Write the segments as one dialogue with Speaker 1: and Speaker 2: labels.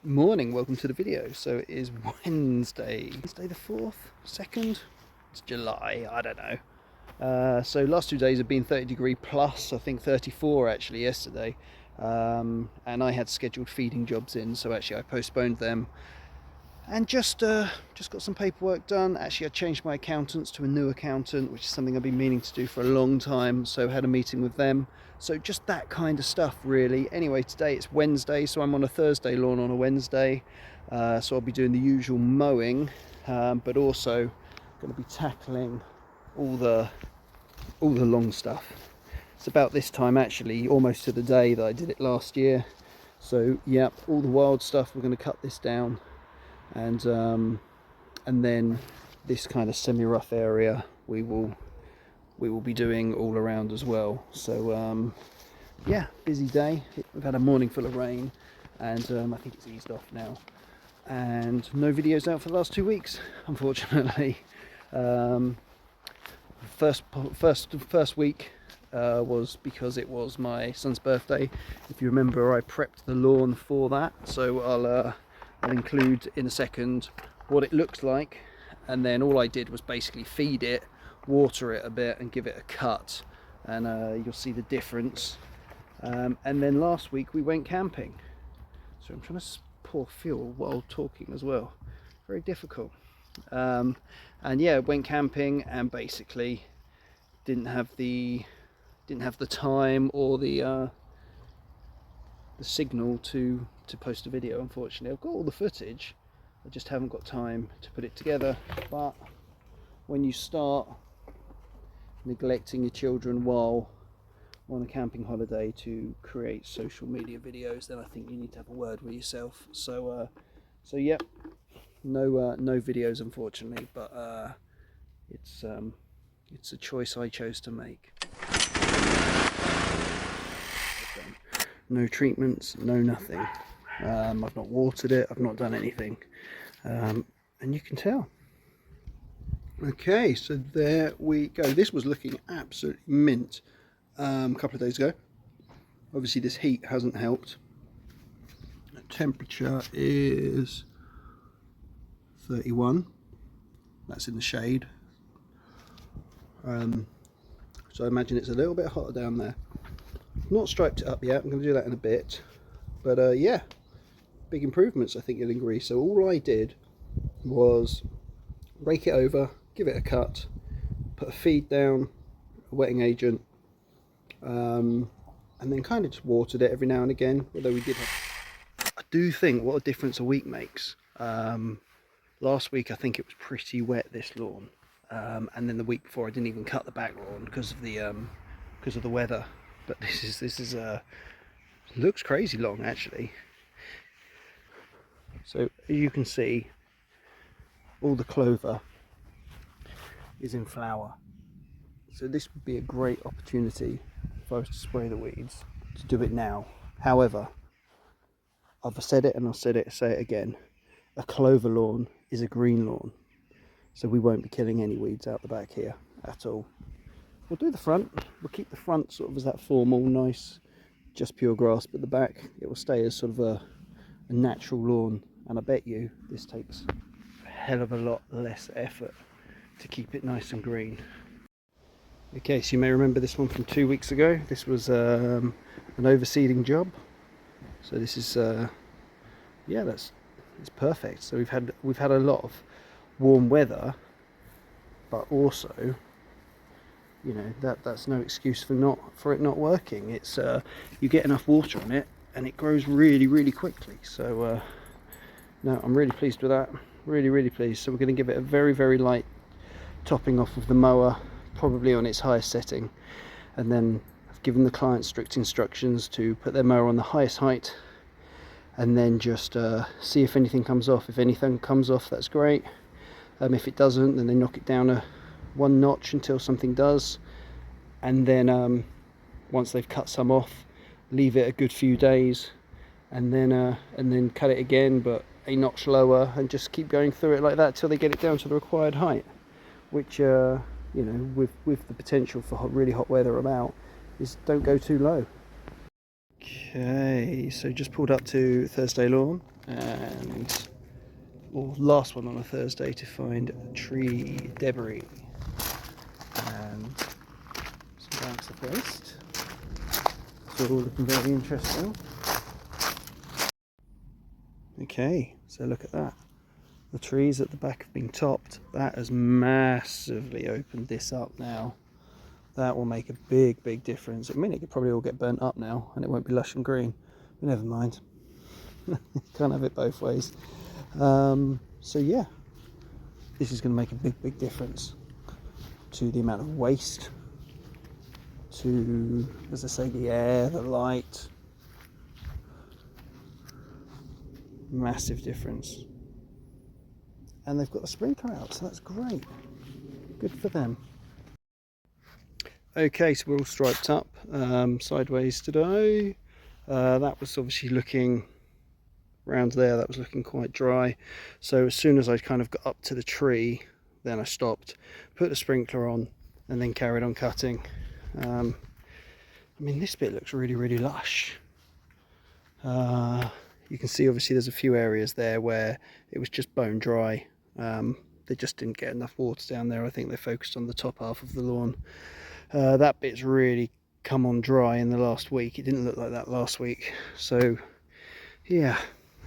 Speaker 1: Morning, welcome to the video. So it is Wednesday the 4th, 2nd, it's July, I don't know. So last 2 days have been 30 degree plus, I think 34 actually yesterday. And I had scheduled feeding jobs in, so actually I postponed them. And just got some paperwork done. Actually, I changed my accountants to a new accountant, which is something I've been meaning to do for a long time. So had a meeting with them. So just that kind of stuff, really. Anyway, today it's Wednesday, so I'm on a Thursday lawn on a Wednesday. So I'll be doing the usual mowing, but also going to be tackling all the long stuff. It's about this time, actually, almost to the day that I did it last year. So yeah, all the wild stuff, we're going to cut this down. And then this kind of semi-rough area we will be doing all around as well. So yeah, busy day. We've had a morning full of rain, and I think it's eased off now, and no videos out for the last 2 weeks, unfortunately. First week was because it was my son's birthday. If you remember, I prepped the lawn for that, so I'll include in a second what it looks like. And then all I did was basically feed it, water it a bit, and give it a cut, and you'll see the difference. And then last week we went camping, so I'm trying to pour fuel while talking as well, very difficult. And yeah, went camping and basically didn't have the time or the signal to post a video, unfortunately. I've got all the footage, I just haven't got time to put it together. But when you start neglecting your children while on a camping holiday to create social media videos, then I think you need to have a word with yourself. So yep, no videos, unfortunately, but it's a choice I chose to make. No treatments, no nothing. I've not watered it, I've not done anything, and you can tell. Okay, so there we go. This was looking absolutely mint a couple of days ago. Obviously this heat hasn't helped. The temperature is 31. That's in the shade. So I imagine it's a little bit hotter down there. Not striped it up yet, I'm going to do that in a bit. But yeah, big improvements I think in Greece. So all I did was rake it over, give it a cut, put a feed down, a wetting agent, and then kind of just watered it every now and again. Although we did I do think what a difference a week makes. Last week I think it was pretty wet, this lawn, and then the week before I didn't even cut the back lawn because of the weather. But this is looks crazy long, actually. So as you can see, all the clover is in flower. So this would be a great opportunity if I was to spray the weeds, to do it now. However, I've said it and I'll say it again, a clover lawn is a green lawn, so we won't be killing any weeds out the back here at all. We'll do the front, we'll keep the front sort of as that formal, nice, just pure grass, but the back, it will stay as sort of a natural lawn. And I bet you this takes a hell of a lot less effort to keep it nice and green. Okay, so you may remember this one from 2 weeks ago. This was an overseeding job. So this is yeah, it's perfect. So we've had a lot of warm weather, but also, you know, that's no excuse for it not working. It's you get enough water on it and it grows really quickly. So no, I'm really pleased with that, really pleased. So we're going to give it a very light topping off of the mower, probably on its highest setting, and then I've given the client strict instructions to put their mower on the highest height, and then just see if anything comes off. If anything comes off, that's great. If it doesn't, then they knock it down one notch until something does, and then once they've cut some off, leave it a good few days, and then cut it again, but a notch lower, and just keep going through it like that till they get it down to the required height, which you know, with the potential for really hot weather about, is don't go too low. Okay, so just pulled up to Thursday lawn. and last one on a Thursday to find tree debris and some bags of waste. It's all looking very interesting. Okay, so look at that. The trees at the back have been topped. That has massively opened this up now. That will make a big difference. I mean, it could probably all get burnt up now and it won't be lush and green, but never mind. Can't have it both ways. So yeah, this is going to make a big difference to the amount of waste, to, as I say, the air, the light. Massive difference. And they've got the sprinkler out, so that's great. Good for them. Okay, so we're all striped up sideways today. That was obviously looking around there, that was looking quite dry. So as soon as I kind of got up to the tree, then I stopped, put the sprinkler on, and then carried on cutting. I mean, this bit looks really lush. You can see obviously there's a few areas there where it was just bone dry. They just didn't get enough water down there. I think they focused on the top half of the lawn. That bit's really come on dry in the last week. It didn't look like that last week. So yeah,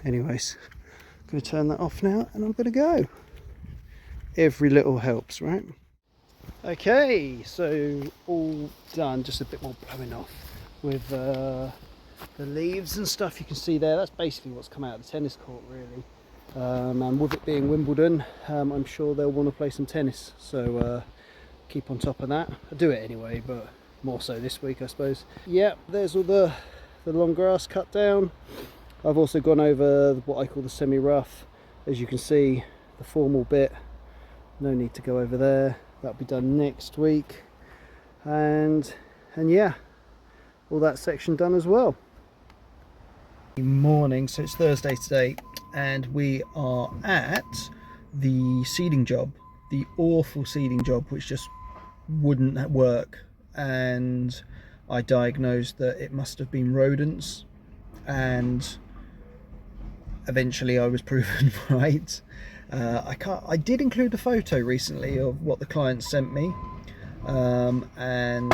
Speaker 1: anyways, I'm going to turn that off now and I'm going to go. Every little helps, right? Okay, so all done, just a bit more blowing off with the leaves and stuff. You can see there, that's basically what's come out of the tennis court really. And with it being Wimbledon, I'm sure they'll want to play some tennis, so keep on top of that. I do it anyway, but more so this week I suppose. Yeah, there's all the long grass cut down. I've also gone over what I call the semi-rough. As you can see, the formal bit, no need to go over there. That'll be done next week. And yeah, all that section done as well. Morning, so it's Thursday today, and we are at the seeding job, the awful seeding job which just wouldn't work, and I diagnosed that it must have been rodents, and eventually I was proven right. I did include a photo recently of what the client sent me, and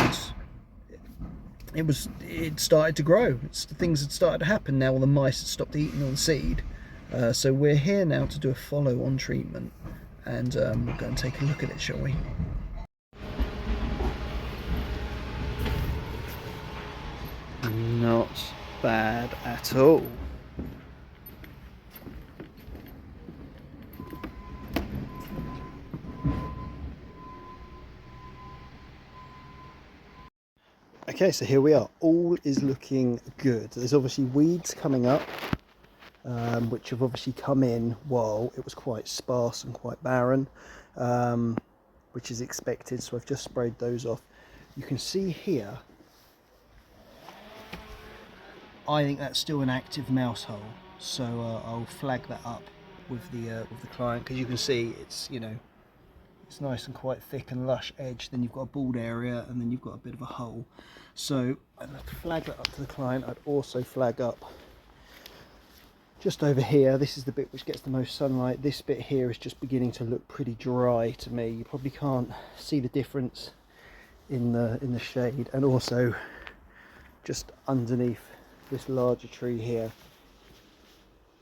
Speaker 1: it started to grow. Things had started to happen now. All the mice had stopped eating all the seed. So we're here now to do a follow-on treatment, and we'll go and take a look at it, shall we? Not bad at all. Okay, so here we are. All is looking good. There's obviously weeds coming up, which have obviously come in while it was quite sparse and quite barren, which is expected. So I've just sprayed those off. You can see here, I think that's still an active mouse hole. So I'll flag that up with the client, because you can see it's, you know, it's nice and quite thick and lush edge. Then you've got a bald area, and then you've got a bit of a hole. So I'd have to flag that up to the client. I'd also flag up just over here. This is the bit which gets the most sunlight. This bit here is just beginning to look pretty dry to me. You probably can't see the difference in the shade, and also just underneath this larger tree here,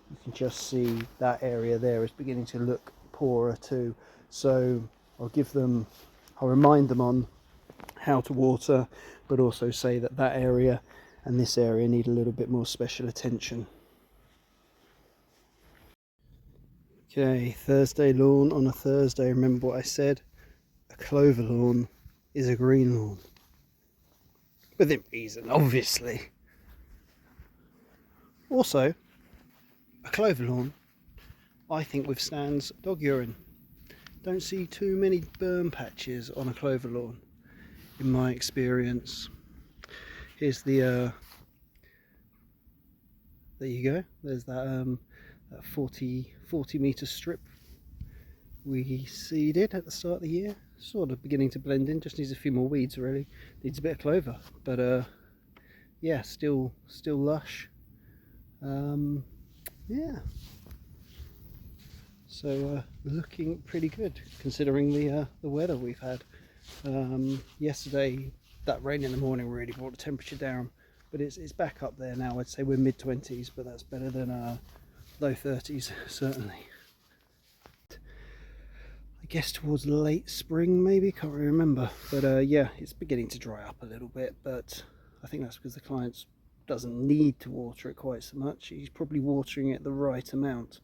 Speaker 1: you can just see that area there is beginning to look poorer too. So I'll remind them on how to water, but also say that that area and this area need a little bit more special attention. Okay, Thursday lawn on a Thursday. Remember what I said? A clover lawn is a green lawn. Within reason, obviously. Also, a clover lawn, I think, withstands dog urine. Don't see too many burn patches on a clover lawn, in my experience. Here's the there you go. There's that 40 meter strip we seeded at the start of the year. Sort of beginning to blend in. Just needs a few more weeds really. Needs a bit of clover, but yeah, still lush. yeah, so looking pretty good considering the weather we've had. Yesterday, that rain in the morning really brought the temperature down, but it's back up there now. I'd say we're mid-20s, but that's better than low 30s certainly. I guess towards late spring maybe, can't really remember, but yeah, it's beginning to dry up a little bit, but I think that's because the client doesn't need to water it quite so much. He's probably watering it the right amount,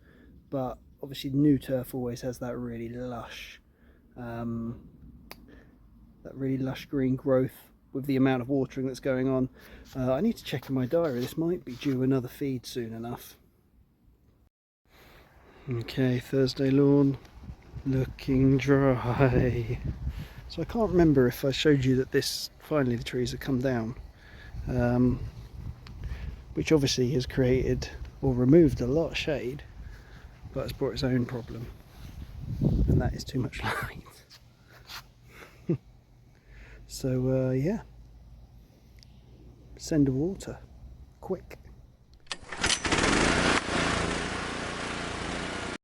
Speaker 1: but obviously new turf always has that really lush green growth with the amount of watering that's going on. I need to check in my diary, this might be due another feed soon enough. Okay, Thursday lawn looking dry. So I can't remember if I showed you that finally the trees have come down, which obviously has created or removed a lot of shade, but it's brought its own problem, and that is too much light. So yeah, send the water quick.